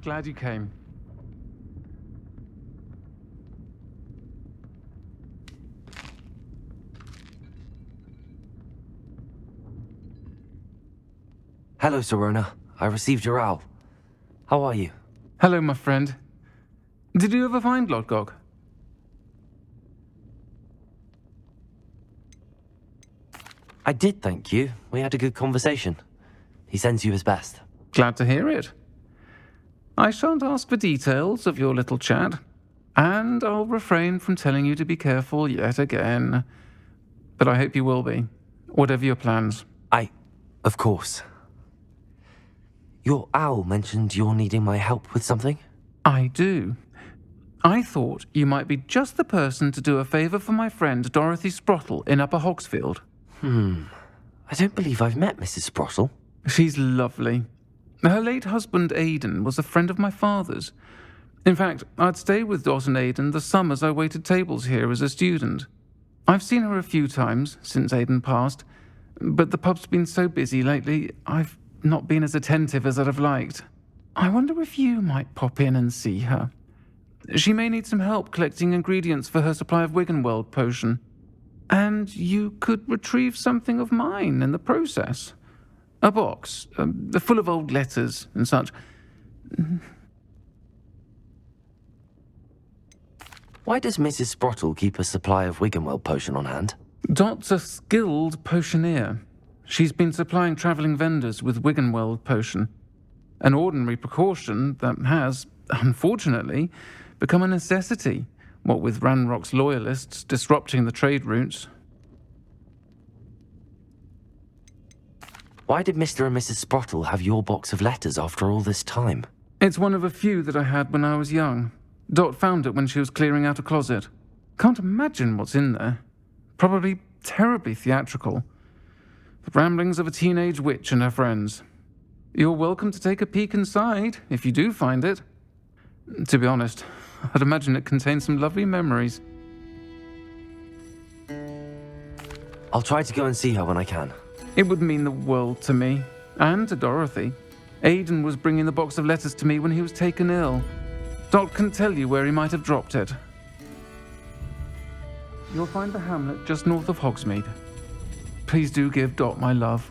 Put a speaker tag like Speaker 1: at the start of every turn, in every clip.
Speaker 1: Glad you came.
Speaker 2: Hello, Sirona. I received your owl. How are you?
Speaker 1: Hello, my friend. Did you ever find Lodgok?
Speaker 2: I did, thank you. We had a good conversation. He sends you his best.
Speaker 1: Glad to hear it. I shan't ask for details of your little chat, and I'll refrain from telling you to be careful yet again. But I hope you will be, whatever your plans.
Speaker 2: Of course. Your owl mentioned you're needing my help with something?
Speaker 1: I do. I thought you might be just the person to do a favour for my friend Dorothy Sprottle in Upper Hogsfield.
Speaker 2: I don't believe I've met Mrs. Sprottle.
Speaker 1: She's lovely. Her late husband Aidan was a friend of my father's. In fact, I'd stay with Dot and Aidan the summers I waited tables here as a student. I've seen her a few times since Aidan passed, but the pub's been so busy lately, I've not been as attentive as I'd have liked. I wonder if you might pop in and see her. She may need some help collecting ingredients for her supply of Wiggenweld potion. And you could retrieve something of mine in the process. A box, full of old letters and such.
Speaker 2: Why does Mrs. Sprottle keep a supply of Wiggenweld potion on hand?
Speaker 1: Dot's a skilled potioneer. She's been supplying travelling vendors with Wiggenweld potion. An ordinary precaution that has, unfortunately, become a necessity, what with Ranrok's loyalists disrupting the trade routes.
Speaker 2: Why did Mr. and Mrs. Sprottle have your box of letters after all this time?
Speaker 1: It's one of a few that I had when I was young. Dot found it when she was clearing out a closet. Can't imagine what's in there. Probably terribly theatrical. The ramblings of a teenage witch and her friends. You're welcome to take a peek inside, if you do find it. To be honest, I'd imagine it contains some lovely memories.
Speaker 2: I'll try to go and see her when I can.
Speaker 1: It would mean the world to me, and to Dorothy. Aidan was bringing the box of letters to me when he was taken ill. Dot can tell you where he might have dropped it. You'll find the hamlet just north of Hogsmeade. Please do give Dot my love.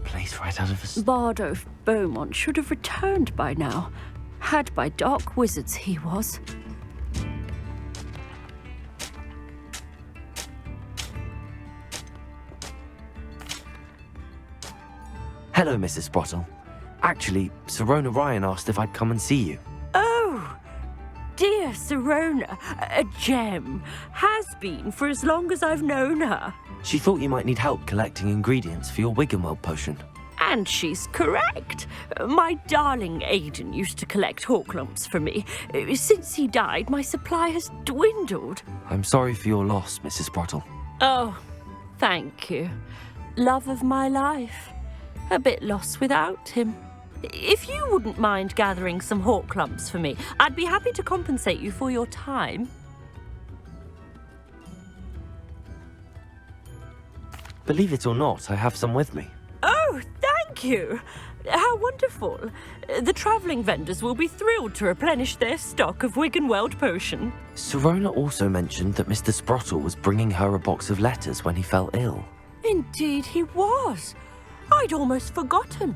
Speaker 2: Plays right out of his...
Speaker 3: Bardo Beaumont should have returned by now. Had by dark wizards he was.
Speaker 2: Hello, Mrs. Sprottle. Actually, Sirona Ryan asked if I'd come and see you.
Speaker 3: Oh, dear Sirona, a gem. Has been for as long as I've known her.
Speaker 2: She thought you might need help collecting ingredients for your Wiggenweld potion.
Speaker 3: And she's correct. My darling Aidan used to collect Horklumps for me. Since he died, my supply has dwindled.
Speaker 2: I'm sorry for your loss, Mrs. Sprottle.
Speaker 3: Oh, thank you. Love of my life. A bit lost without him. If you wouldn't mind gathering some Horklumps for me, I'd be happy to compensate you for your time.
Speaker 2: Believe it or not, I have some with me.
Speaker 3: Oh, thank you. How wonderful. The travelling vendors will be thrilled to replenish their stock of Wiggenweld potion.
Speaker 2: Sirona also mentioned that Mr. Sprottle was bringing her a box of letters when he fell ill.
Speaker 3: Indeed he was. I'd almost forgotten.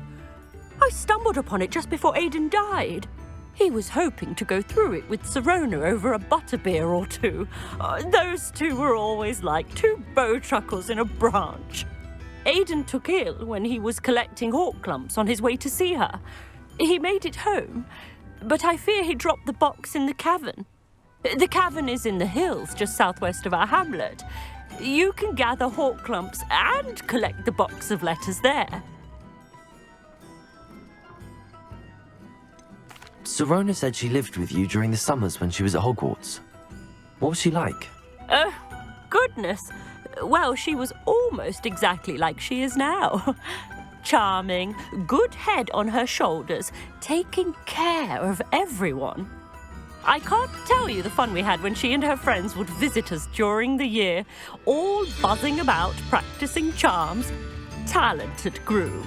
Speaker 3: I stumbled upon it just before Aidan died. He was hoping to go through it with Sirona over a butterbeer or two. Those two were always like two bowtruckles in a branch. Aidan took ill when he was collecting Horklumps on his way to see her. He made it home, but I fear he dropped the box in the cavern. The cavern is in the hills just southwest of our hamlet. You can gather Horklumps and collect the box of letters there.
Speaker 2: Sirona said she lived with you during the summers when she was at Hogwarts. What was she like?
Speaker 3: Goodness. Well, she was almost exactly like she is now. Charming, good head on her shoulders, taking care of everyone. I can't tell you the fun we had when she and her friends would visit us during the year, all buzzing about, practicing charms. Talented group.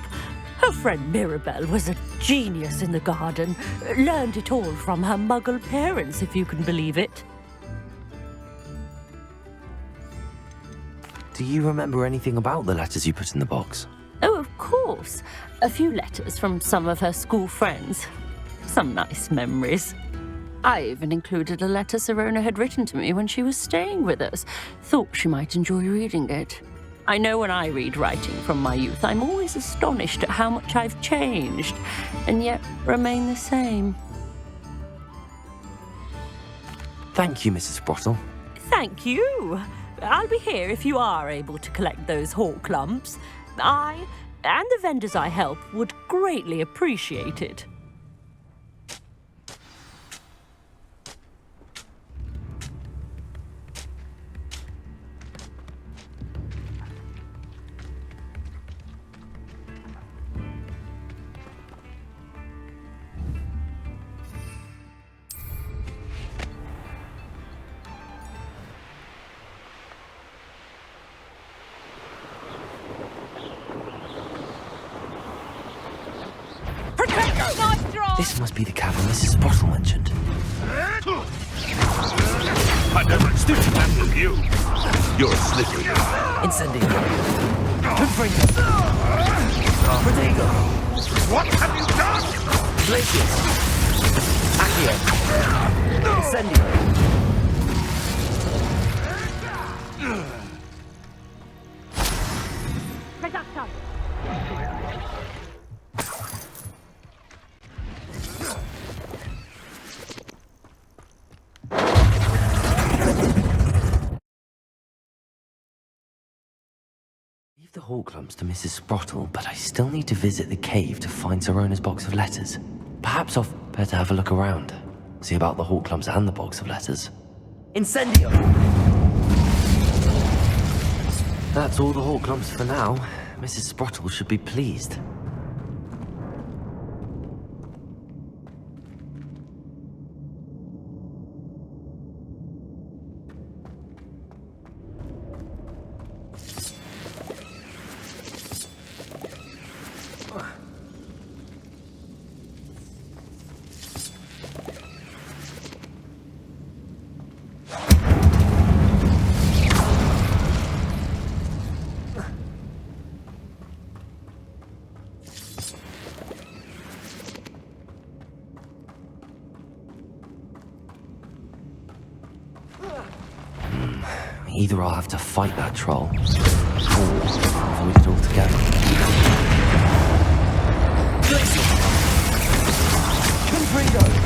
Speaker 3: Her friend Mirabelle was a genius in the garden. Learned it all from her muggle parents, if you can believe it.
Speaker 2: Do you remember anything about the letters you put in the box?
Speaker 3: Oh, of course. A few letters from some of her school friends. Some nice memories. I even included a letter Sirona had written to me when she was staying with us. Thought she might enjoy reading it. I know when I read writing from my youth, I'm always astonished at how much I've changed, and yet remain the same.
Speaker 2: Thank you, Mrs. Sprottle.
Speaker 3: Thank you. I'll be here if you are able to collect those hawk lumps. I, and the vendors I help, would greatly appreciate it.
Speaker 2: This must be the cavern Mrs. Sprottle mentioned.
Speaker 4: I never expected that from you. You're a slippery guy.
Speaker 2: Incendio. Confringo. Protego.
Speaker 4: What have you done?
Speaker 2: Glacius. Accio. Incendio. Leave the hawk lumps to Mrs. Sprottle, but I still need to visit the cave to find Sirona's box of letters. Perhaps I'll better have a look around. See about the hawk lumps and the box of letters. Incendio! That's all the hawk lumps for now. Mrs. Sprottle should be pleased. Either I'll have to fight that troll, or avoid it altogether. Confringo!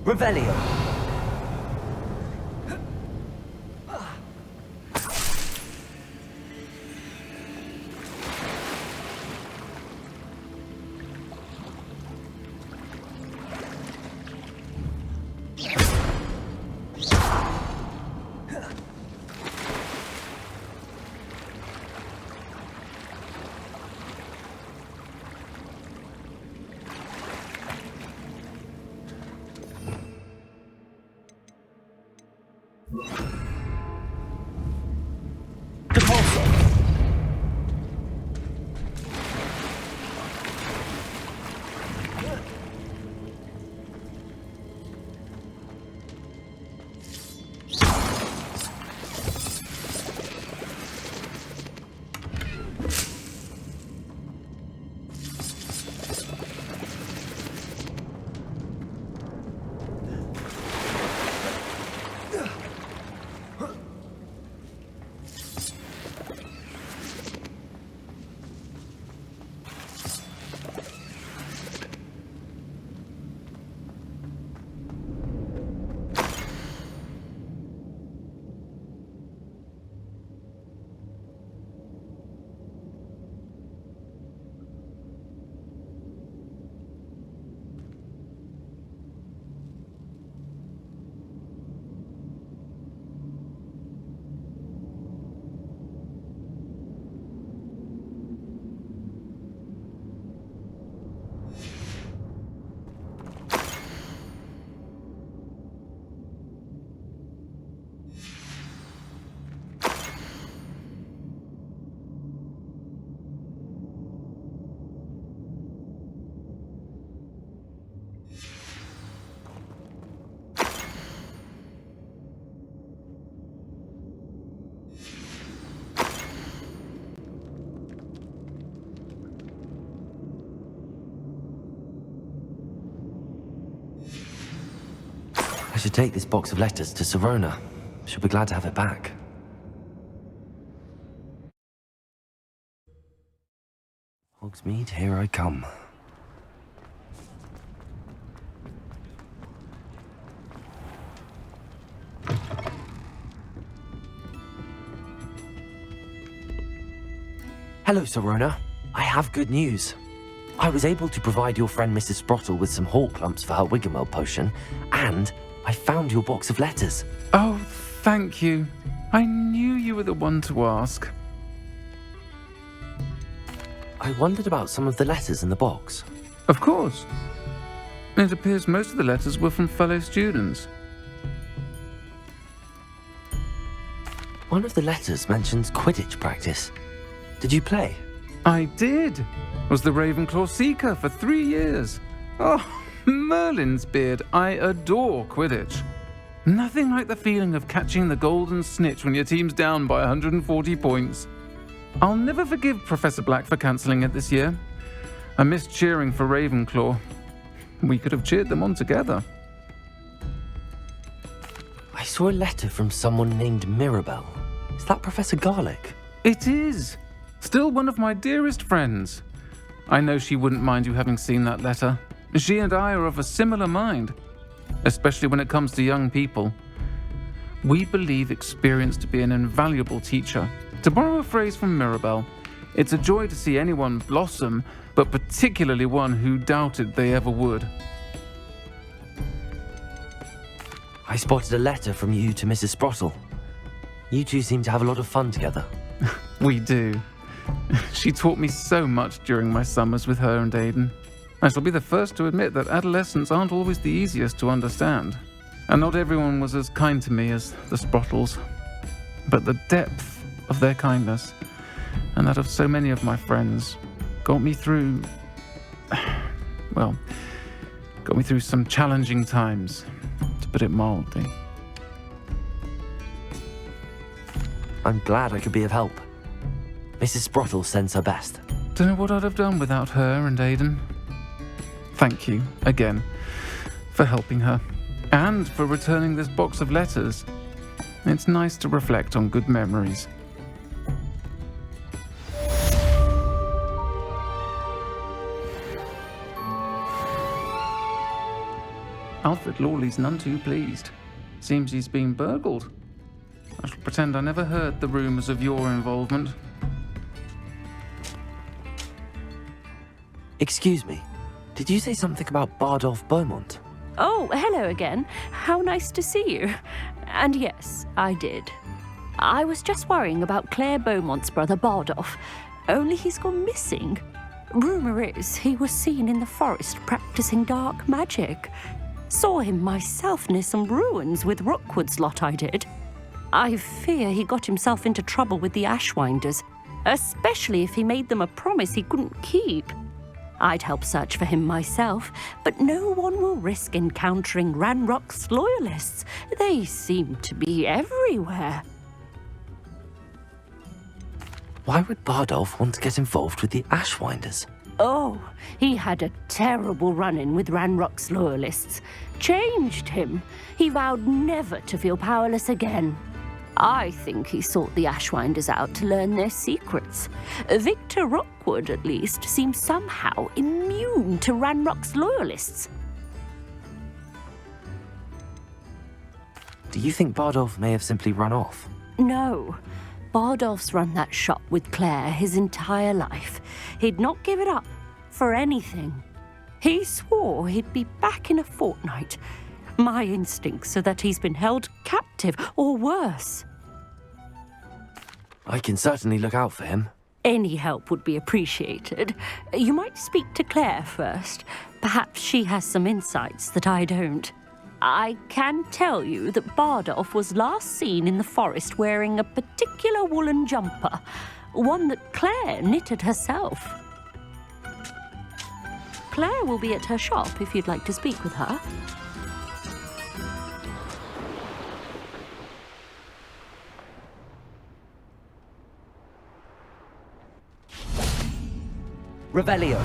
Speaker 2: Revelio. I should take this box of letters to Sirona. She'll be glad to have it back. Hogsmeade, here I come. Hello, Sirona. I have good news. I was able to provide your friend Mrs. Sprottle with some hawk clumps for her Wiggenweld potion, and I found your box of letters.
Speaker 1: Oh, thank you. I knew you were the one to ask.
Speaker 2: I wondered about some of the letters in the box.
Speaker 1: Of course. It appears most of the letters were from fellow students.
Speaker 2: One of the letters mentions Quidditch practice. Did you play?
Speaker 1: I did. Was the Ravenclaw Seeker for 3 years. Oh, Merlin's beard. I adore Quidditch. Nothing like the feeling of catching the golden snitch when your team's down by 140 points. I'll never forgive Professor Black for cancelling it this year. I missed cheering for Ravenclaw. We could have cheered them on together.
Speaker 2: I saw a letter from someone named Mirabelle. Is that Professor Garlick?
Speaker 1: It is. Still one of my dearest friends. I know she wouldn't mind you having seen that letter. She and I are of a similar mind, especially when it comes to young people. We believe experience to be an invaluable teacher. To borrow a phrase from Mirabelle, it's a joy to see anyone blossom, but particularly one who doubted they ever would.
Speaker 2: I spotted a letter from you to Mrs. Sprottle. You two seem to have a lot of fun together.
Speaker 1: We do. She taught me so much during my summers with her and Aidan. I shall be the first to admit that adolescents aren't always the easiest to understand. And not everyone was as kind to me as the Sprottles. But the depth of their kindness, and that of so many of my friends, got me through some challenging times, to put it mildly.
Speaker 2: I'm glad I could be of help. Mrs. Sprottle sends her best.
Speaker 1: Don't know what I'd have done without her and Aidan. Thank you, again, for helping her, and for returning this box of letters. It's nice to reflect on good memories. Alfred Lawley's none too pleased. Seems he's been burgled. I shall pretend I never heard the rumours of your involvement.
Speaker 2: Excuse me, did you say something about Bardolph Beaumont?
Speaker 3: Oh, hello again. How nice to see you. And yes, I did. I was just worrying about Claire Beaumont's brother Bardolph, only he's gone missing. Rumour is he was seen in the forest practicing dark magic. Saw him myself near some ruins with Rookwood's lot I did. I fear he got himself into trouble with the Ashwinders, especially if he made them a promise he couldn't keep. I'd help search for him myself, but no one will risk encountering Ranrock's loyalists. They seem to be everywhere.
Speaker 2: Why would Bardolph want to get involved with the Ashwinders?
Speaker 3: Oh, he had a terrible run-in with Ranrock's loyalists. Changed him. He vowed never to feel powerless again. I think he sought the Ashwinders out to learn their secrets. Victor Rookwood, at least, seems somehow immune to Ranrock's loyalists.
Speaker 2: Do you think Bardolph may have simply run off?
Speaker 3: No. Bardolph's run that shop with Claire his entire life. He'd not give it up for anything. He swore he'd be back in a fortnight. My instincts are that he's been held captive, or worse.
Speaker 2: I can certainly look out for him.
Speaker 3: Any help would be appreciated. You might speak to Claire first. Perhaps she has some insights that I don't. I can tell you that Bardolph was last seen in the forest wearing a particular woolen jumper, one that Claire knitted herself. Claire will be at her shop if you'd like to speak with her.
Speaker 5: Revelio.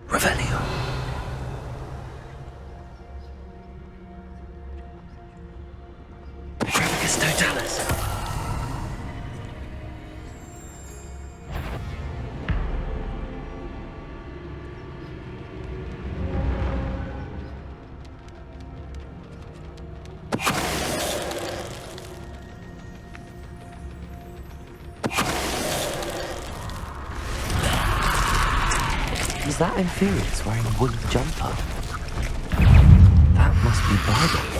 Speaker 2: Revelio. Primus Totalis. Is that Inferius wearing a woolen jumper? That must be Bardolph.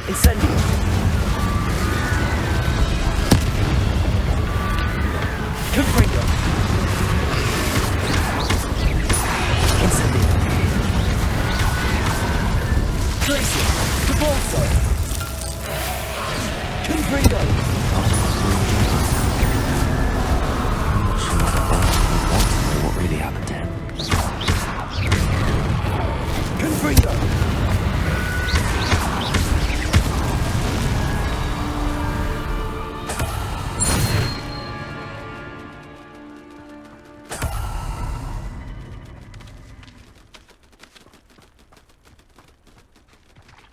Speaker 5: Incendio. Confringo.
Speaker 2: Incendio.
Speaker 5: Glacier. Cabalso. Confringo.
Speaker 2: What really happened to him?
Speaker 5: Confringo.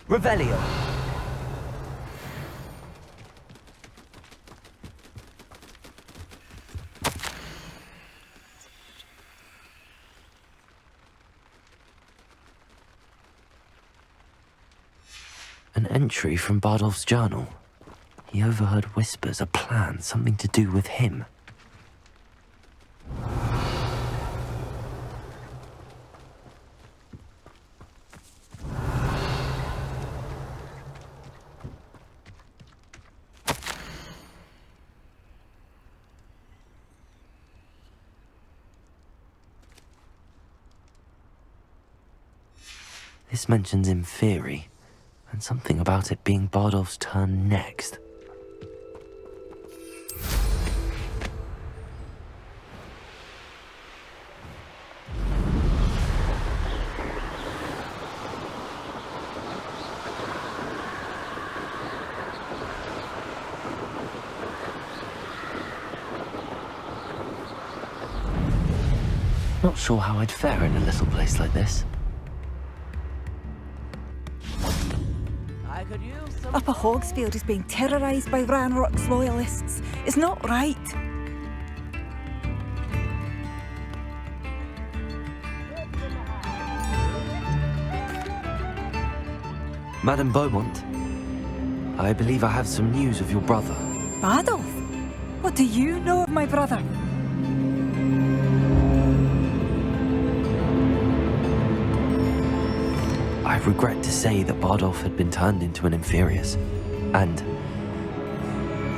Speaker 5: Revelio.
Speaker 2: An entry from Bardolph's journal. He overheard whispers, a plan, something to do with him. This mentions Inferi, and something about it being Bardolph's turn next. Not sure how I'd fare in a little place like this.
Speaker 5: I could use some...
Speaker 6: Upper Hogsfield is being terrorised by Ranrock's loyalists. It's not right.
Speaker 2: Madame Beaumont, I believe I have some news of your brother.
Speaker 6: Adolf? What do you know of my brother?
Speaker 2: I regret to say that Bardolph had been turned into an Inferius, and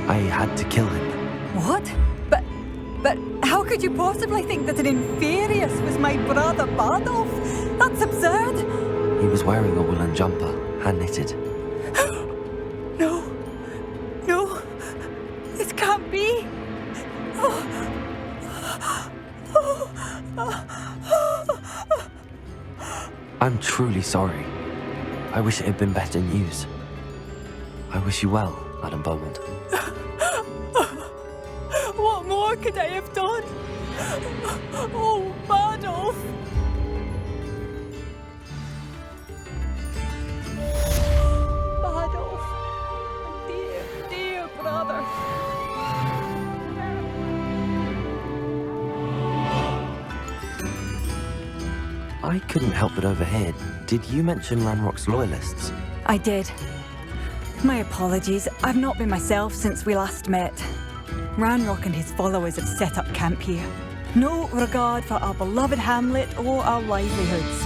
Speaker 2: I had to kill him.
Speaker 6: What? But how could you possibly think that an Inferius was my brother Bardolph? That's absurd!
Speaker 2: He was wearing a woolen jumper, hand-knitted.
Speaker 6: No. No. This can't be.
Speaker 2: I'm truly sorry. I wish it had been better news. I wish you well, Madame Beaumont.
Speaker 6: What more could I have done? Oh, Bardolph! Bardolph, my dear, dear brother.
Speaker 2: I couldn't help but overhear. Did you mention Ranrock's loyalists?
Speaker 6: I did. My apologies. I've not been myself since we last met. Ranrock and his followers have set up camp here. No regard for our beloved hamlet or our livelihoods.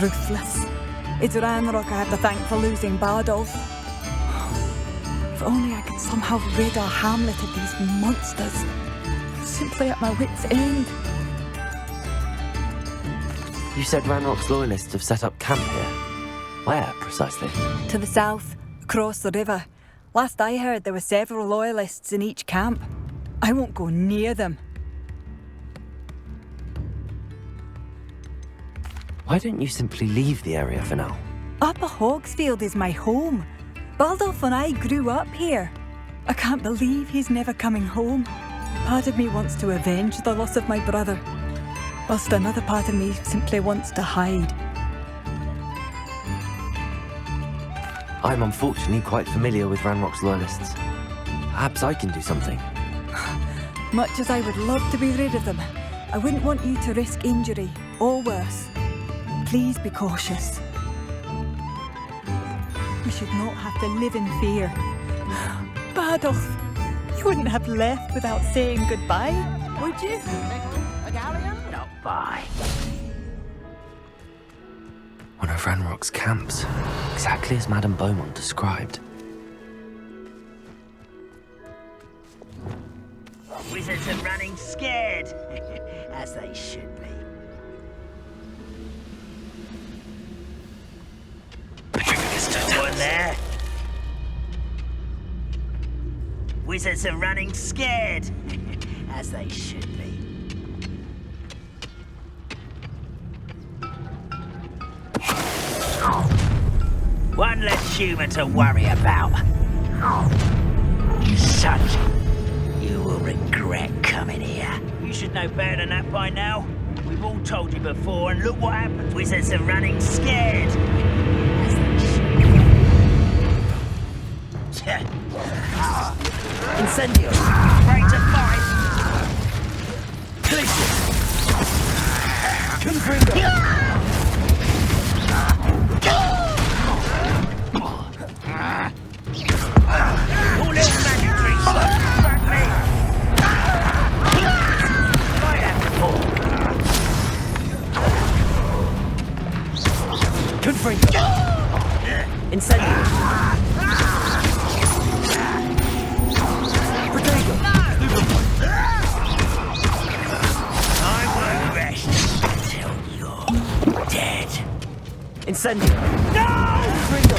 Speaker 6: Ruthless. It's Ranrock I have to thank for losing Bardolph. If only I could somehow rid our hamlet of these monsters. I'm simply at my wit's end.
Speaker 2: You said Ranrock's loyalists have set up camp here. Where, precisely?
Speaker 6: To the south, across the river. Last I heard, there were several loyalists in each camp. I won't go near them.
Speaker 2: Why don't you simply leave the area for now?
Speaker 6: Upper Hogsfield is my home. Bardolph and I grew up here. I can't believe he's never coming home. Part of me wants to avenge the loss of my brother, whilst another part of me simply wants to hide.
Speaker 2: I'm unfortunately quite familiar with Ranrock's loyalists. Perhaps I can do something.
Speaker 6: Much as I would love to be rid of them, I wouldn't want you to risk injury, or worse. Please be cautious. We should not have to live in fear. Bardolph, you wouldn't have left without saying goodbye, would you?
Speaker 5: A galleon? Not by.
Speaker 2: One of Ranrock's camps, exactly as Madame Beaumont described.
Speaker 5: Wizards are running scared, as they should be. One there. Wizards are running scared, as they should be. One less human to worry about. Son, you will regret coming here. You should know better than that by now. We've all told you before, and look what happened. Wizards are running scared. As they should. Incendio. Afraid to fight. Collision. Confringo. All little magic tricks. Back me. Try that before. Confringo. Incendio. Protego. I won't rest until you're dead. Incendio. No! Confringo.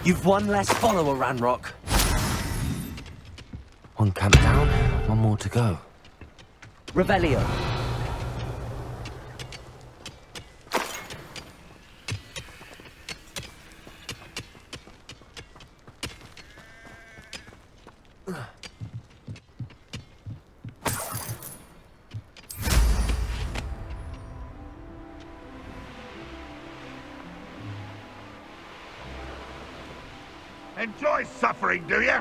Speaker 2: You've one less follower, Ranrock. One camp down, one more to go.
Speaker 5: Revelio.
Speaker 4: Enjoy suffering, do you?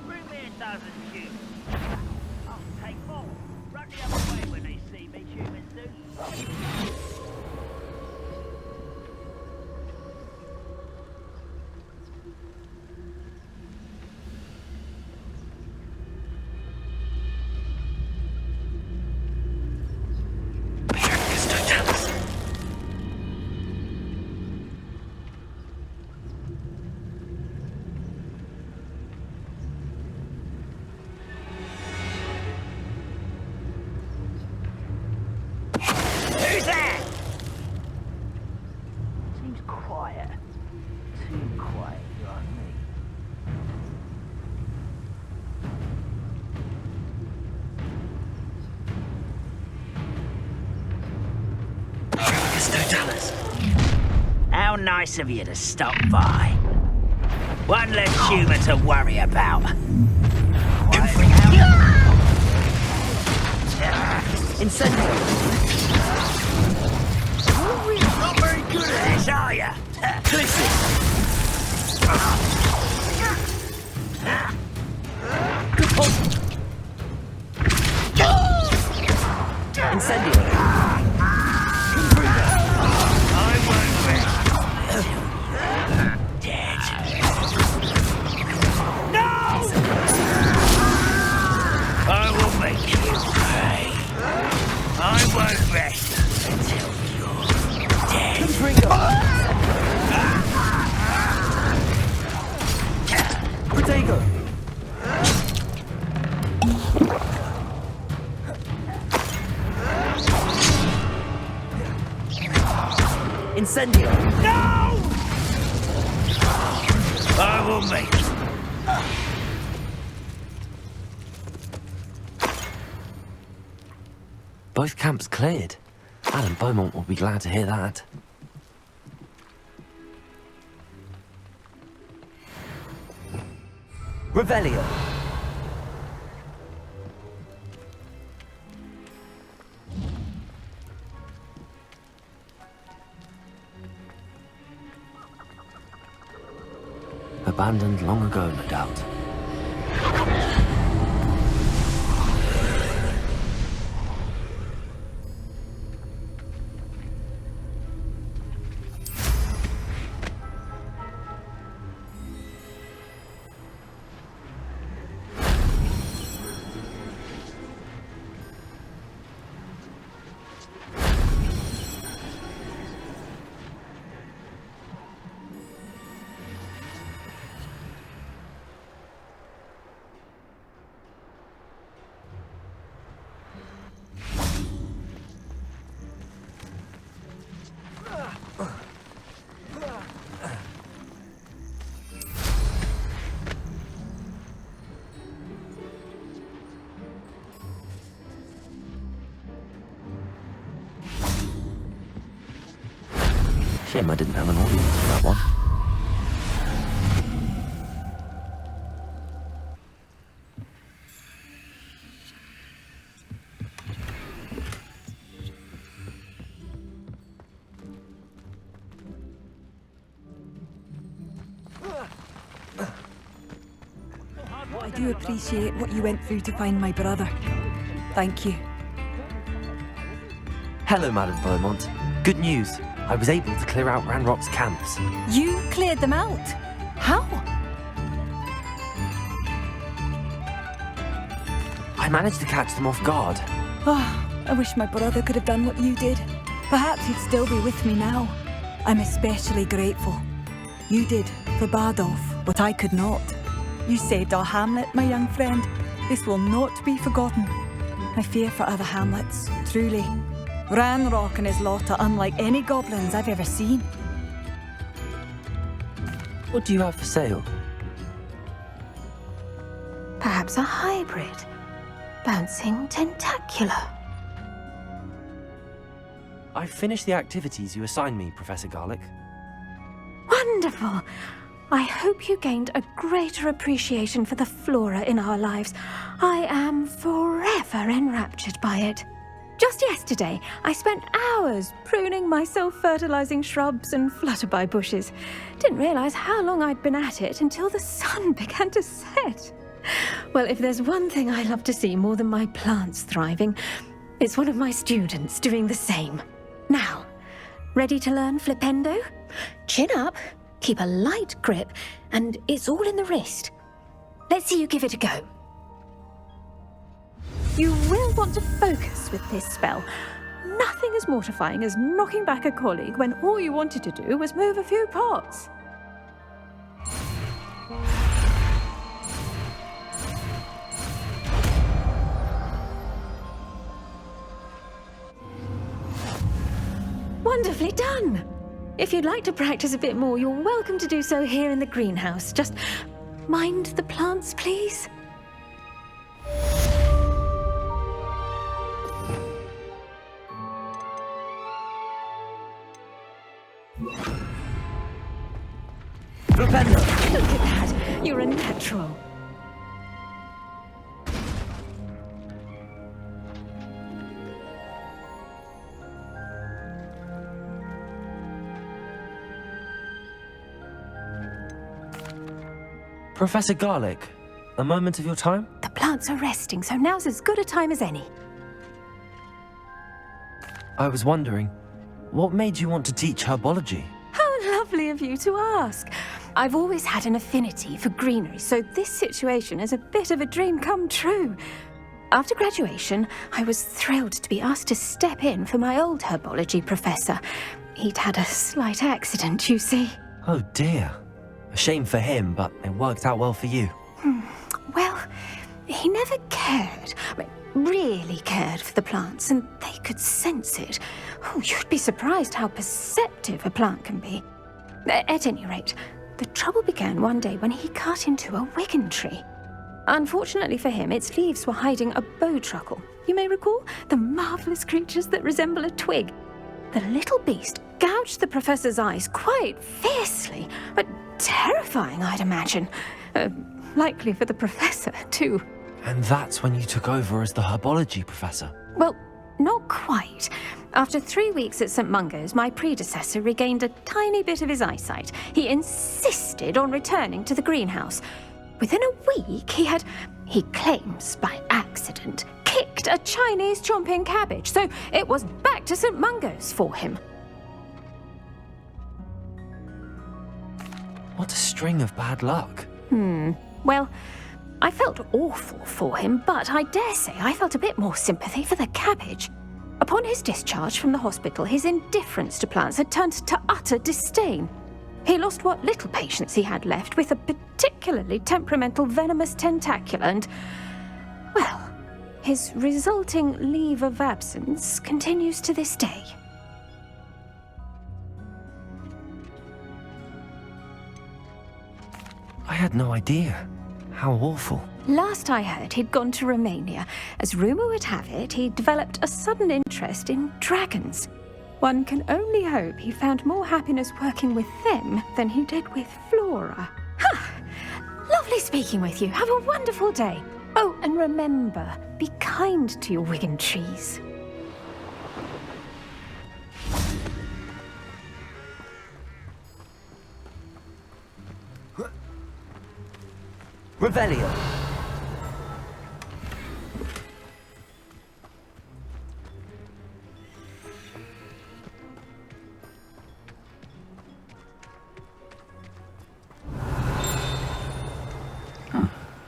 Speaker 5: Bring me a dozen humans. I'll take more. Run the other way when they see me, humans do. Who's that? Seems quiet. Too quiet, you ask me. How nice of you to stop by. One less human to worry about. Incendio! Not very good at this, are ya? Listen! Incendio! I will make you pay. I won't rest until you're dead.
Speaker 2: Protego! Incendio!
Speaker 5: No! I will make you.
Speaker 2: Both camps cleared. Adam Beaumont will be glad to hear that. Revelio. Abandoned long ago, no doubt. Shame I didn't have an audience for that one.
Speaker 6: I do appreciate what you went through to find my brother. Thank you.
Speaker 2: Hello, Madame Beaumont. Good news. I was able to clear out Ranrok's camps.
Speaker 6: You cleared them out? How?
Speaker 2: I managed to catch them off guard.
Speaker 6: Oh, I wish my brother could have done what you did. Perhaps he'd still be with me now. I'm especially grateful. You did, for Bardolph, what I could not. You saved our hamlet, my young friend. This will not be forgotten. I fear for other hamlets, truly. Ranrok and his lot are unlike any goblins I've ever seen.
Speaker 2: What do you have for sale?
Speaker 7: Perhaps a hybrid. Bouncing tentacular.
Speaker 2: I've finished the activities you assigned me, Professor Garlick.
Speaker 7: Wonderful! I hope you gained a greater appreciation for the flora in our lives. I am forever enraptured by it. Just yesterday, I spent hours pruning my self-fertilizing shrubs and flutterby bushes. Didn't realize how long I'd been at it until the sun began to set. Well, if there's one thing I love to see more than my plants thriving, it's one of my students doing the same. Now, ready to learn flipendo? Chin up, keep a light grip, and it's all in the wrist. Let's see you give it a go. You will want to focus with this spell. Nothing as mortifying as knocking back a colleague when all you wanted to do was move a few pots. Wonderfully done! If you'd like to practice a bit more, you're welcome to do so here in the greenhouse. Just mind the plants, please.
Speaker 5: Flipendo!
Speaker 7: Look at that! You're a natural.
Speaker 2: Professor Garlic, a moment of your time?
Speaker 7: The plants are resting, so now's as good a time as any.
Speaker 2: I was wondering, what made you want to teach herbology?
Speaker 7: How lovely of you to ask. I've always had an affinity for greenery, so this situation is a bit of a dream come true. After graduation, I was thrilled to be asked to step in for my old herbology professor. He'd had a slight accident, you see.
Speaker 2: Oh dear. A shame for him, but it worked out well for you.
Speaker 7: Well, he never cared, really cared for the plants, and they could sense it. Oh, you'd be surprised how perceptive a plant can be. At any rate, the trouble began one day when he cut into a wigan tree. Unfortunately for him, its leaves were hiding a bowtruckle. You may recall the marvellous creatures that resemble a twig. The little beast gouged the professor's eyes quite fiercely, but terrifying, I'd imagine. Likely for the professor, too.
Speaker 2: And that's when you took over as the herbology professor?
Speaker 7: Well, not quite. After 3 weeks at St. Mungo's, my predecessor regained a tiny bit of his eyesight. He insisted on returning to the greenhouse. Within a week, he claims by accident, kicked a Chinese chomping cabbage, so it was back to St. Mungo's for him.
Speaker 2: What a string of bad luck.
Speaker 7: Well, I felt awful for him, but I dare say I felt a bit more sympathy for the cabbage. Upon his discharge from the hospital, his indifference to plants had turned to utter disdain. He lost what little patience he had left with a particularly temperamental venomous tentacula and, well, his resulting leave of absence continues to this day.
Speaker 2: I had no idea. How awful.
Speaker 7: Last I heard, he'd gone to Romania. As rumour would have it, he'd developed a sudden interest in dragons. One can only hope he found more happiness working with them than he did with Flora. Lovely speaking with you. Have a wonderful day. Oh, and remember, be kind to your wigan trees.
Speaker 2: Revelio.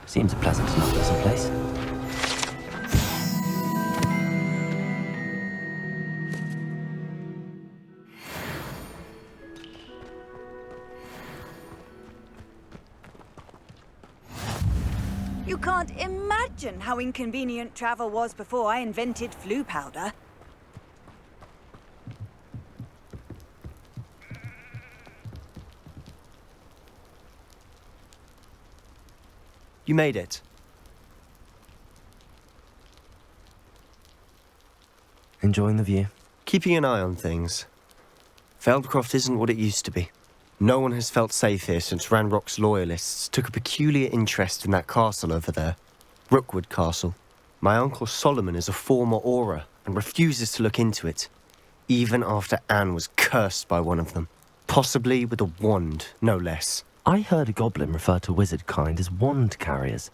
Speaker 2: Seems a pleasant enough little place.
Speaker 6: You can't imagine how inconvenient travel was before I invented flu powder.
Speaker 8: You made it.
Speaker 2: Enjoying the view?
Speaker 8: Keeping an eye on things. Feldcroft isn't what it used to be. No one has felt safe here since Ranrock's loyalists took a peculiar interest in that castle over there. Rookwood Castle. My uncle Solomon is a former Auror, and refuses to look into it, even after Anne was cursed by one of them. Possibly with a wand, no less.
Speaker 2: I heard a goblin refer to wizard kind as wand carriers.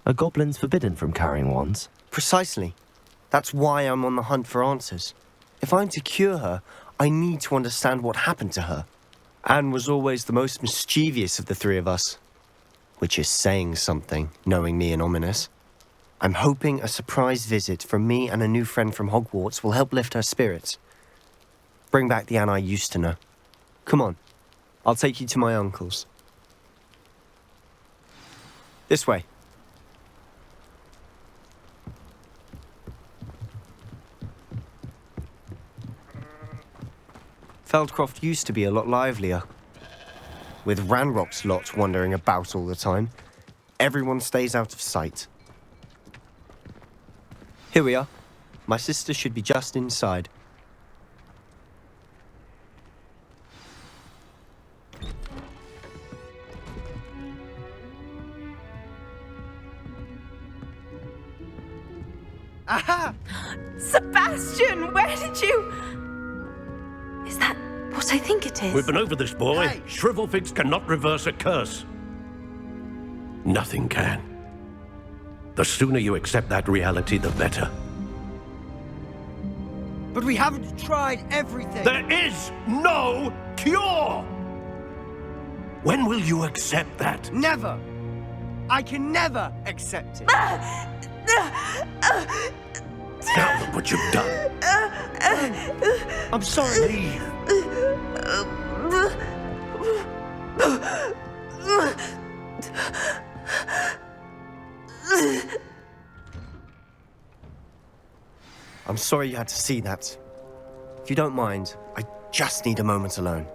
Speaker 2: Are goblins forbidden from carrying wands?
Speaker 8: Precisely. That's why I'm on the hunt for answers. If I'm to cure her, I need to understand what happened to her. Anne was always the most mischievous of the three of us. Which is saying something, knowing me and Ominous. I'm hoping a surprise visit from me and a new friend from Hogwarts will help lift her spirits. Bring back the Anne I used to know. Come on, I'll take you to my uncle's. This way. Feldcroft used to be a lot livelier. With Ranrock's lot wandering about all the time, everyone stays out of sight. Here we are. My sister should be just inside.
Speaker 6: Aha! Sebastian, where did you...
Speaker 7: Is that what I think it is?
Speaker 4: We've been over this, boy. Shrivelfigs cannot reverse a curse. Nothing can. The sooner you accept that reality, the better.
Speaker 9: But we haven't tried everything.
Speaker 4: There is no cure! When will you accept that?
Speaker 9: Never. I can never accept it.
Speaker 4: Now look what you've done.
Speaker 9: I'm sorry.
Speaker 4: Leave.
Speaker 8: I'm sorry you had to see that. If you don't mind, I just need a moment alone.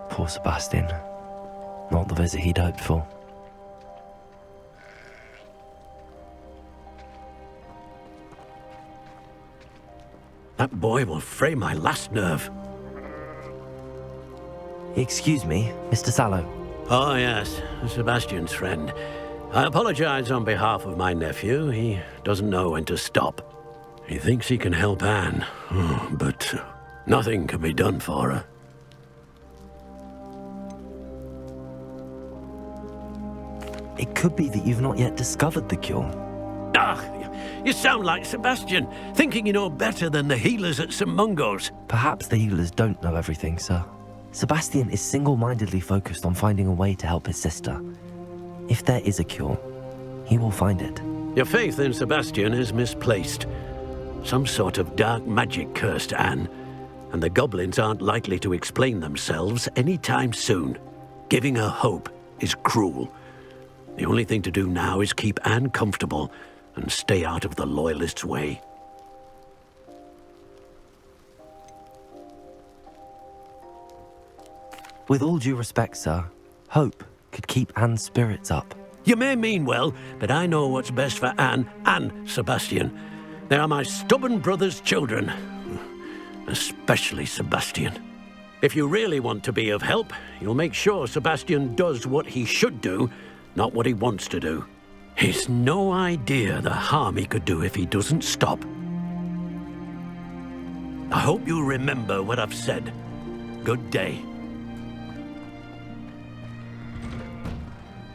Speaker 2: Poor Sebastian. Not the visit he'd hoped for.
Speaker 4: That boy will fray my last nerve.
Speaker 2: Excuse me, Mr. Sallow.
Speaker 4: Oh, yes, Sebastian's friend. I apologize on behalf of my nephew. He doesn't know when to stop. He thinks he can help Anne, but nothing can be done for her.
Speaker 2: It could be that you've not yet discovered the cure.
Speaker 4: Ah, you sound like Sebastian, thinking you know better than the healers at St. Mungo's.
Speaker 2: Perhaps the healers don't know everything, sir. Sebastian is single-mindedly focused on finding a way to help his sister. If there is a cure, he will find it.
Speaker 4: Your faith in Sebastian is misplaced. Some sort of dark magic cursed Anne, and the goblins aren't likely to explain themselves anytime soon. Giving her hope is cruel. The only thing to do now is keep Anne comfortable and stay out of the Loyalists' way.
Speaker 2: With all due respect, sir, hope could keep Anne's spirits up.
Speaker 4: You may mean well, but I know what's best for Anne and Sebastian. They are my stubborn brother's children, especially Sebastian. If you really want to be of help, you'll make sure Sebastian does what he should do, not what he wants to do. He's no idea the harm he could do if he doesn't stop. I hope you remember what I've said. Good day.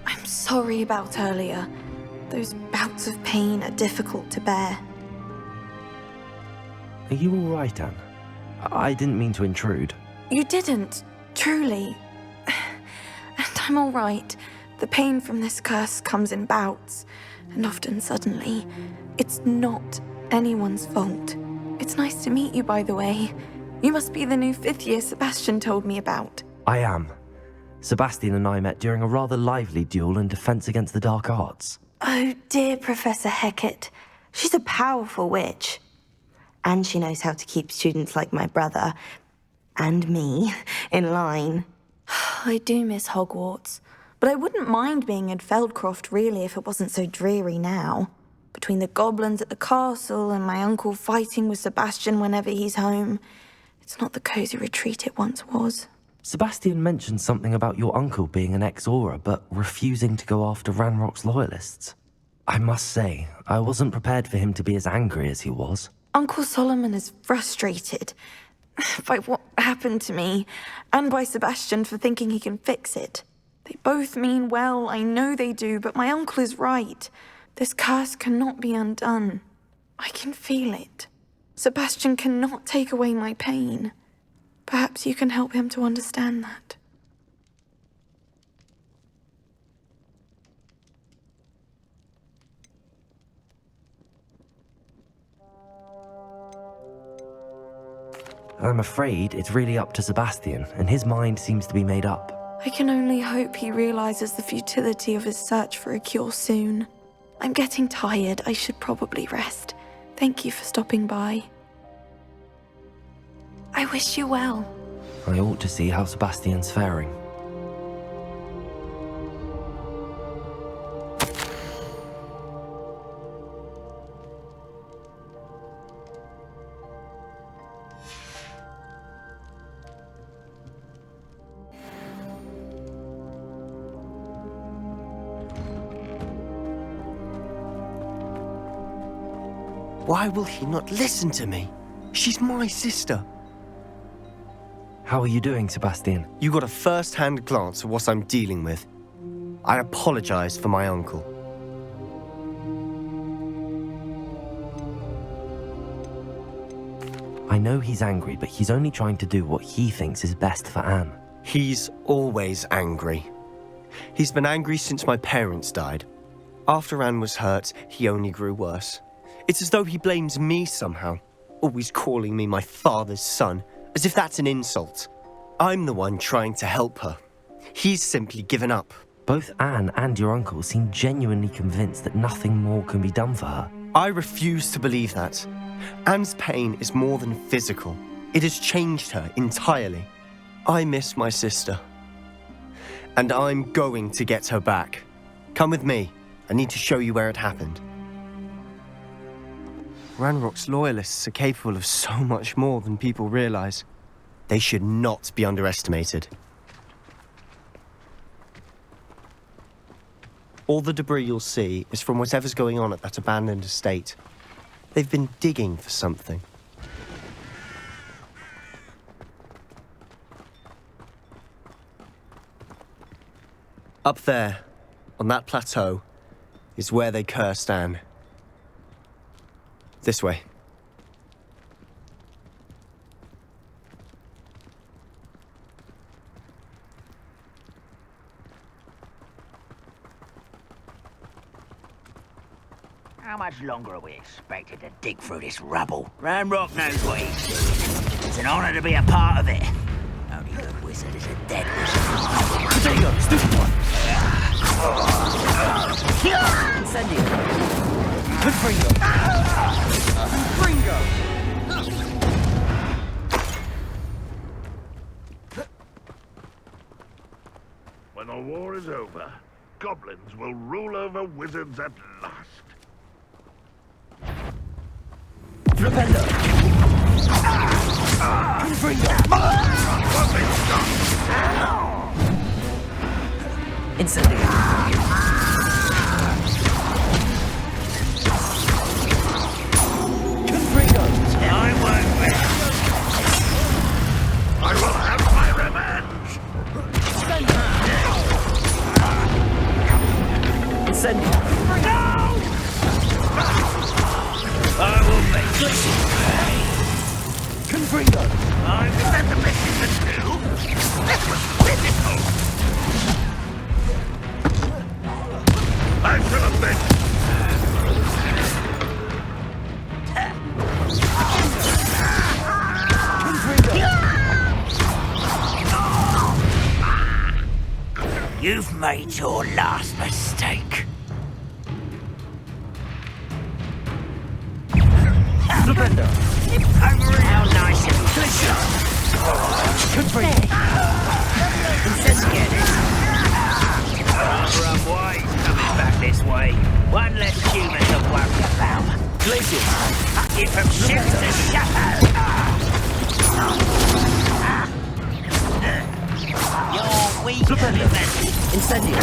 Speaker 7: I'm sorry about earlier. Those bouts of pain are difficult to bear.
Speaker 2: Are you all right, Anne? I didn't mean to intrude.
Speaker 7: You didn't, truly. And I'm all right. The pain from this curse comes in bouts, and often suddenly. It's not anyone's fault. It's nice to meet you, by the way. You must be the new 5th year Sebastian told me about.
Speaker 2: I am. Sebastian and I met during a rather lively duel in defense against the dark arts.
Speaker 10: Oh, dear Professor Hecat. She's a powerful witch. And she knows how to keep students like my brother, and me, in line.
Speaker 7: I do miss Hogwarts, but I wouldn't mind being in Feldcroft, really, if it wasn't so dreary now. Between the goblins at the castle and my uncle fighting with Sebastian whenever he's home, it's not the cosy retreat it once was.
Speaker 2: Sebastian mentioned something about your uncle being an ex-Auror, but refusing to go after Ranrock's loyalists. I must say, I wasn't prepared for him to be as angry as he was.
Speaker 10: Uncle Solomon is frustrated by what happened to me, and by Sebastian for thinking he can fix it. They both mean well, I know they do, but my uncle is right. This curse cannot be undone. I can feel it. Sebastian cannot take away my pain. Perhaps you can help him to understand that.
Speaker 2: I'm afraid it's really up to Sebastian, and his mind seems to be made up.
Speaker 10: I can only hope he realizes the futility of his search for a cure soon. I'm getting tired. I should probably rest. Thank you for stopping by. I wish you well.
Speaker 2: I ought to see how Sebastian's faring.
Speaker 8: Why will he not listen to me? She's my sister.
Speaker 2: How are you doing, Sebastian?
Speaker 8: You got a first-hand glance at what I'm dealing with. I apologize for my uncle.
Speaker 2: I know he's angry, but he's only trying to do what he thinks is best for Anne.
Speaker 8: He's always angry. He's been angry since my parents died. After Anne was hurt, he only grew worse. It's as though he blames me somehow, always calling me my father's son, as if that's an insult. I'm the one trying to help her. He's simply given up.
Speaker 2: Both Anne and your uncle seem genuinely convinced that nothing more can be done for her.
Speaker 8: I refuse to believe that. Anne's pain is more than physical. It has changed her entirely. I miss my sister. And I'm going to get her back. Come with me. I need to show you where it happened. Ranrok's loyalists are capable of so much more than people realize. They should not be underestimated. All the debris you'll see is from whatever's going on at that abandoned estate. They've been digging for something. Up there, on that plateau, is where they cursed Anne. This way.
Speaker 5: How much longer are we expected to dig through this rubble? Ranrok knows what he's doing. It's an honor to be a part of it. Only the wizard is a dead wizard.
Speaker 8: There you go, stupid one!
Speaker 5: Incendio!
Speaker 9: Gringo!
Speaker 11: When the war is over, goblins will rule over wizards at last.
Speaker 5: Flipendo! Incendio! I won't rest.
Speaker 11: I will have my revenge!
Speaker 5: Incendio! No! I will make this pay.
Speaker 11: Confringo!
Speaker 5: Is that the best you can do? This was critical!
Speaker 11: I should have been...
Speaker 5: You've made your last mistake.
Speaker 9: Flipendo!
Speaker 5: How nice of you. Rather unwise coming back this way. One less human to worry about.
Speaker 9: Glacius!
Speaker 5: You from ship to shadow. You're weak.
Speaker 9: Flipendo!
Speaker 5: Incendio!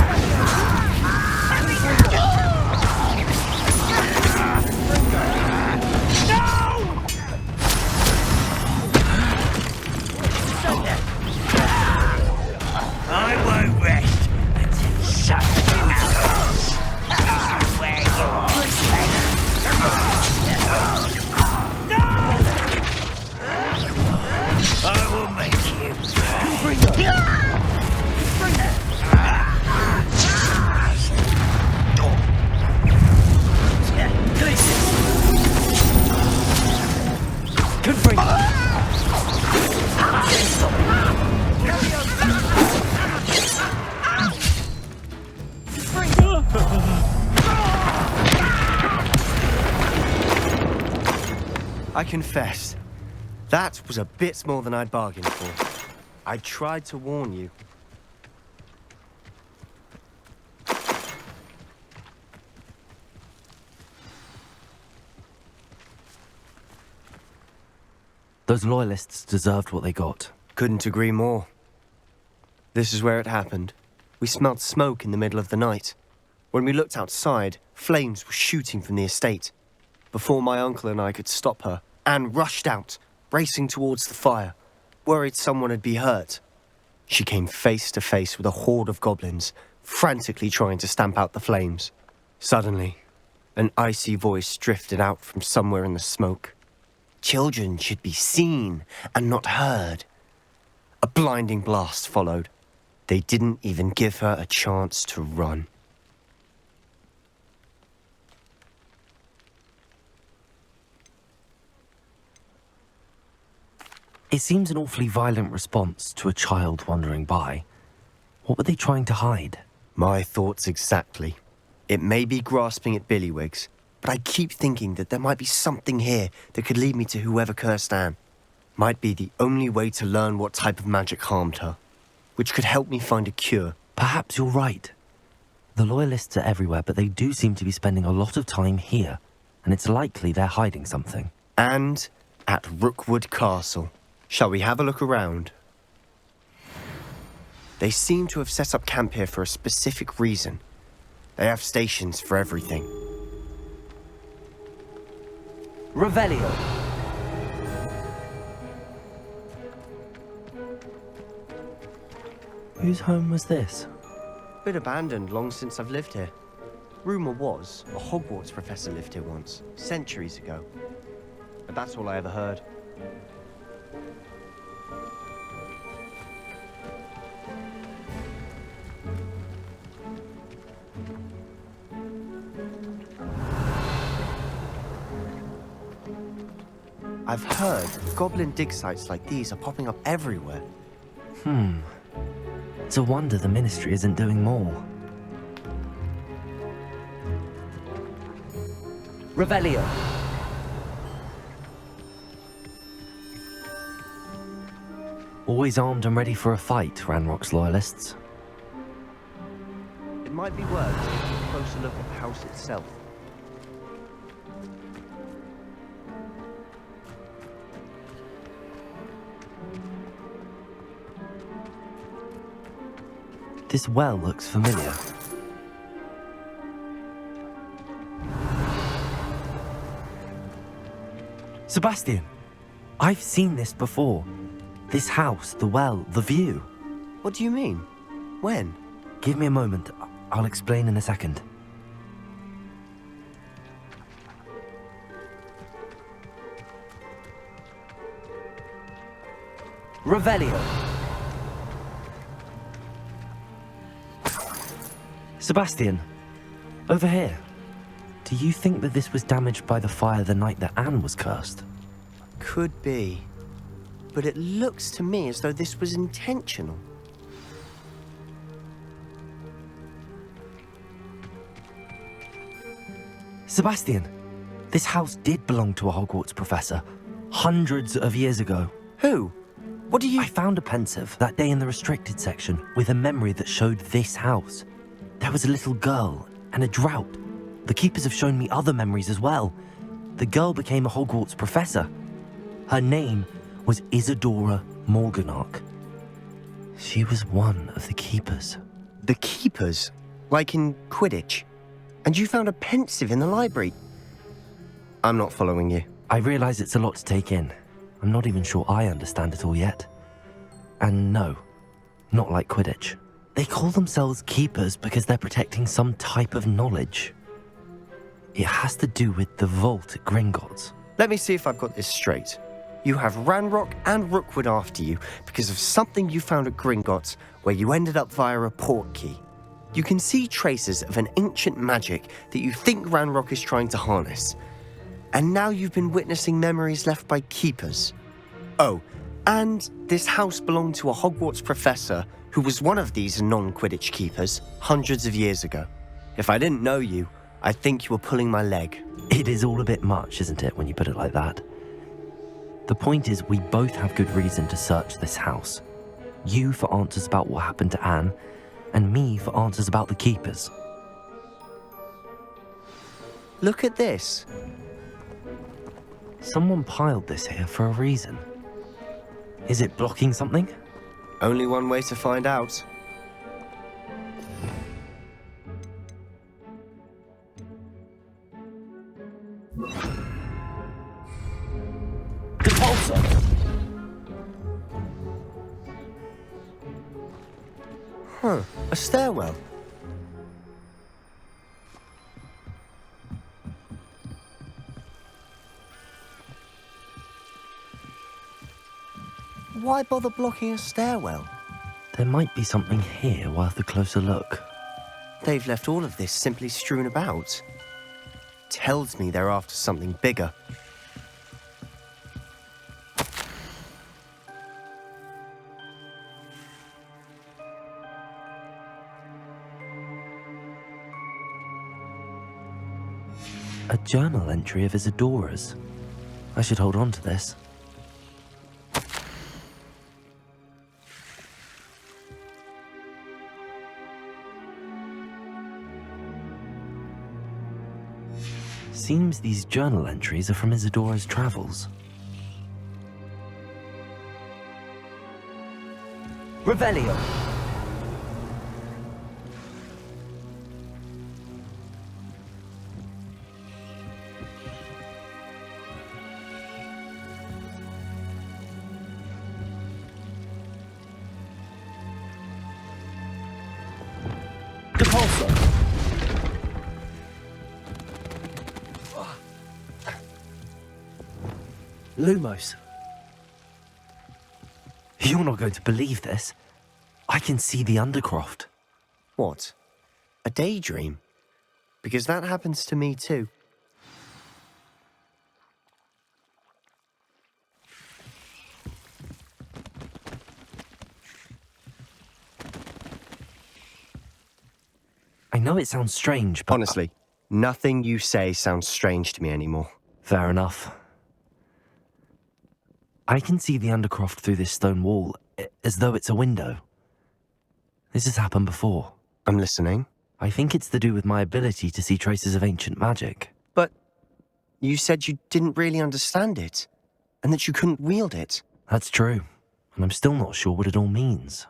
Speaker 2: Good bring.
Speaker 8: I confess, that was a bit more than I'd bargained for. I tried to warn you.
Speaker 2: Those loyalists deserved what they got.
Speaker 8: Couldn't agree more. This is where it happened. We smelled smoke in the middle of the night. When we looked outside, flames were shooting from the estate. Before my uncle and I could stop her, Anne rushed out, racing towards the fire, worried someone had been hurt. She came face to face with a horde of goblins, frantically trying to stamp out the flames. Suddenly, an icy voice drifted out from somewhere in the smoke. Children should be seen and not heard. A blinding blast followed. They didn't even give her a chance to run.
Speaker 2: It seems an awfully violent response to a child wandering by. What were they trying to hide?
Speaker 8: My thoughts exactly. It may be grasping at billywhigs, but I keep thinking that there might be something here that could lead me to whoever cursed Anne. Might be the only way to learn what type of magic harmed her, which could help me find a cure.
Speaker 2: Perhaps you're right. The loyalists are everywhere, but they do seem to be spending a lot of time here, and it's likely they're hiding something.
Speaker 8: And at Rookwood Castle. Shall we have a look around? They seem to have set up camp here for a specific reason. They have stations for everything.
Speaker 2: Revelio. Whose home was this?
Speaker 8: Been abandoned long since I've lived here. Rumour was a Hogwarts professor lived here once, centuries ago. But that's all I ever heard. I've heard goblin dig sites like these are popping up everywhere.
Speaker 2: It's a wonder the Ministry isn't doing more. Revelio. Always armed and ready for a fight, Ranrok's loyalists.
Speaker 8: It might be worth taking a closer look at the house itself.
Speaker 2: This well looks familiar. Sebastian, I've seen this before. This house, the well, the view.
Speaker 8: What do you mean? When?
Speaker 2: Give me a moment. I'll explain in a second. Revelio. Sebastian, over here. Do you think that this was damaged by the fire the night that Anne was cursed?
Speaker 8: Could be. But it looks to me as though this was intentional.
Speaker 2: Sebastian, this house did belong to a Hogwarts professor, hundreds of years ago.
Speaker 8: Who? What do you...
Speaker 2: I found a pensive that day in the restricted section with a memory that showed this house. There was a little girl and a drought. The keepers have shown me other memories as well. The girl became a Hogwarts professor. Her name was Isadora Morganach. She was one of the keepers.
Speaker 8: The keepers? Like in Quidditch? And you found a pensive in the library? I'm not following you.
Speaker 2: I realize it's a lot to take in. I'm not even sure I understand it all yet. And no, not like Quidditch. They call themselves keepers because they're protecting some type of knowledge. It has to do with the vault at Gringotts.
Speaker 8: Let me see if I've got this straight. You have Ranrok and Rookwood after you because of something you found at Gringotts, where you ended up via a port key. You can see traces of an ancient magic that you think Ranrok is trying to harness. And now you've been witnessing memories left by keepers. Oh, and this house belonged to a Hogwarts professor who was one of these non-Quidditch keepers hundreds of years ago. If I didn't know you, I'd think you were pulling my leg.
Speaker 2: It is all a bit much, isn't it, when you put it like that? The point is, we both have good reason to search this house. You for answers about what happened to Anne, and me for answers about the keepers.
Speaker 8: Look at this.
Speaker 2: Someone piled this here for a reason. Is it blocking something?
Speaker 8: Only one way to find out. Huh, a stairwell. Why bother blocking a stairwell?
Speaker 2: There might be something here worth a closer look.
Speaker 8: They've left all of this simply strewn about. Tells me they're after something bigger.
Speaker 2: A journal entry of Isadora's. I should hold on to this. Seems these journal entries are from Isadora's travels.
Speaker 12: Revelio.
Speaker 2: Lumos. You're not going to believe this. I can see the Undercroft.
Speaker 8: What? A daydream? Because that happens to me too.
Speaker 2: I know it sounds strange, but...
Speaker 8: Honestly, nothing you say sounds strange to me anymore.
Speaker 2: Fair enough. I can see the Undercroft through this stone wall, as though it's a window. This has happened before.
Speaker 8: I'm listening.
Speaker 2: I think it's to do with my ability to see traces of ancient magic.
Speaker 8: But you said you didn't really understand it, and that you couldn't wield it.
Speaker 2: That's true, and I'm still not sure what it all means.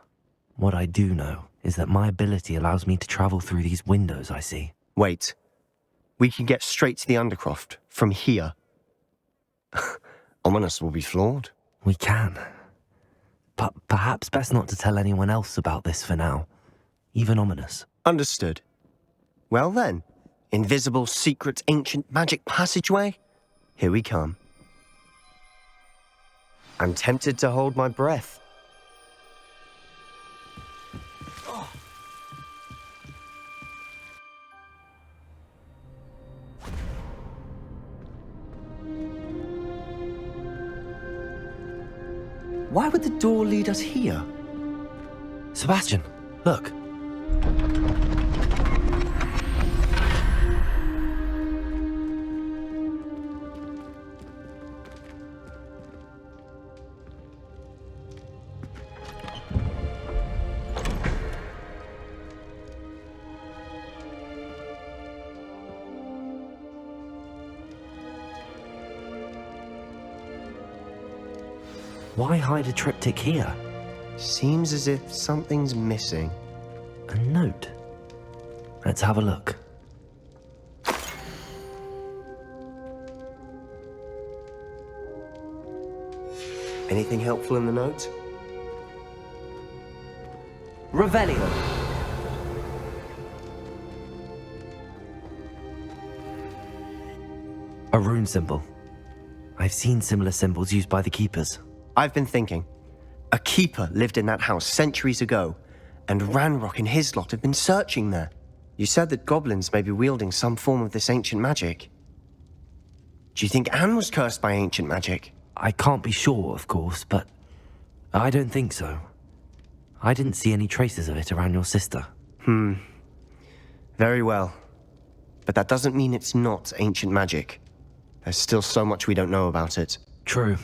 Speaker 2: What I do know is that my ability allows me to travel through these windows I see.
Speaker 8: Wait. We can get straight to the Undercroft from here. Ominous will be flawed.
Speaker 2: We can. But perhaps best not to tell anyone else about this for now. Even Ominous.
Speaker 8: Understood. Well then, invisible, secret, ancient magic passageway? Here we come. I'm tempted to hold my breath. Why would the door lead us here?
Speaker 2: Sebastian, look. Why hide a triptych here?
Speaker 8: Seems as if something's missing.
Speaker 2: A note. Let's have a look.
Speaker 8: Anything helpful in the note?
Speaker 12: Revelio.
Speaker 2: A rune symbol. I've seen similar symbols used by the keepers.
Speaker 8: I've been thinking. A keeper lived in that house centuries ago, and Ranrok and his lot have been searching there. You said that goblins may be wielding some form of this ancient magic. Do you think Anne was cursed by ancient magic?
Speaker 2: I can't be sure, of course, but I don't think so. I didn't see any traces of it around your sister.
Speaker 8: Very well. But that doesn't mean it's not ancient magic. There's still so much we don't know about it.
Speaker 2: True.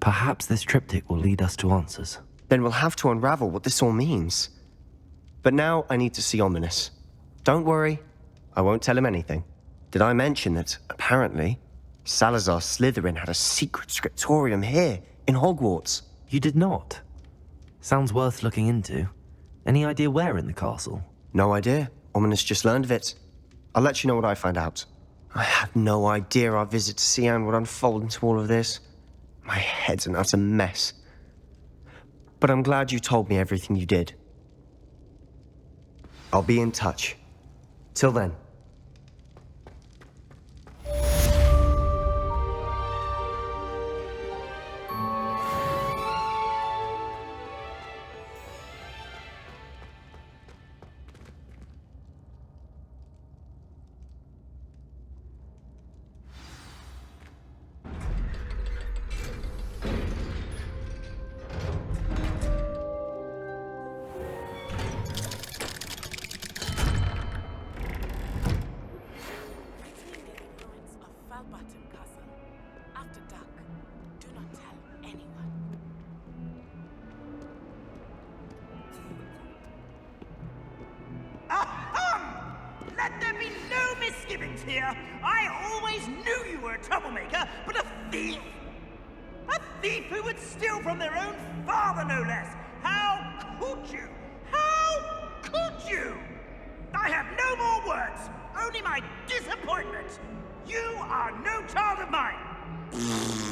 Speaker 2: Perhaps this triptych will lead us to answers.
Speaker 8: Then we'll have to unravel what this all means. But now I need to see Ominous. Don't worry, I won't tell him anything. Did I mention that, apparently, Salazar Slytherin had a secret scriptorium here, in Hogwarts?
Speaker 2: You did not? Sounds worth looking into. Any idea where in the castle?
Speaker 8: No idea. Ominous just learned of it. I'll let you know what I find out. I had no idea our visit to see Anne would unfold into all of this. My head's an utter mess. But I'm glad you told me everything you did. I'll be in touch. Till then.
Speaker 5: Let there be no misgivings here. I always knew you were a troublemaker, but a thief? A thief who would steal from their own father, no less. How could you? How could you? I have no more words, only my disappointment. You are no child of mine.